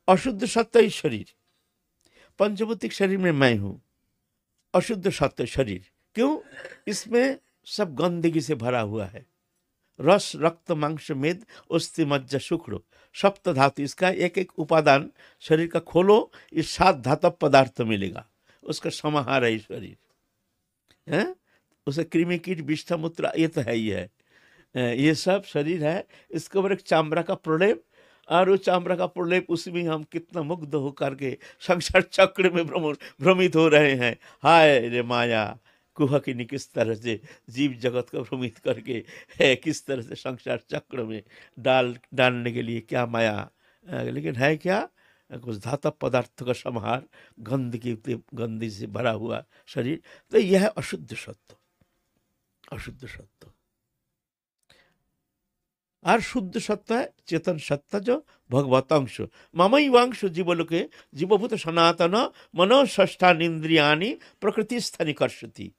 अशुद्ध सत्ता ही शरीर, पंचभौतिक शरीर में मैं हूँ, अशुद्ध सत्य शरीर। क्यों? इसमें सब गंदगी से भरा हुआ है। रस, रक्त, मांस, मेद, अस्थि, मज्जा, शुक्र, सप्त धातु, इसका एक एक उपादान शरीर का खोलो, इस 7 धातु पदार्थ मिलेगा। उसका समाहार है शरीर है। उसे कृमि, कीट, विष्ठा, मूत्र, ये तो है ही है। ये सब शरीर है। इसके ऊपर एक चामड़ा का प्रलेप, और वो चामड़ा का प्रलेप, उसमें हम कितना मुग्ध होकर के संसार चक्र में भ्रमित हो रहे हैं। हाय रे माया कुहकिनी, किस तरह से जीव जगत को भ्रमित करके है, किस तरह से संसार चक्र में डालने के लिए क्या माया। लेकिन है क्या? कुछ धातु पदार्थ का समाहार, गंदगी से भरा हुआ शरीर। तो यह है अशुद्ध सत्व, अशुद्ध सत्व। और शुद्ध सत्ता है चेतन सत्ता, जो भगवत अंश, ममई वांश जीवलोके जीवभूत सनातन मनो षष्ठान इंद्रियाणि प्रकृति स्थानी कर्षति।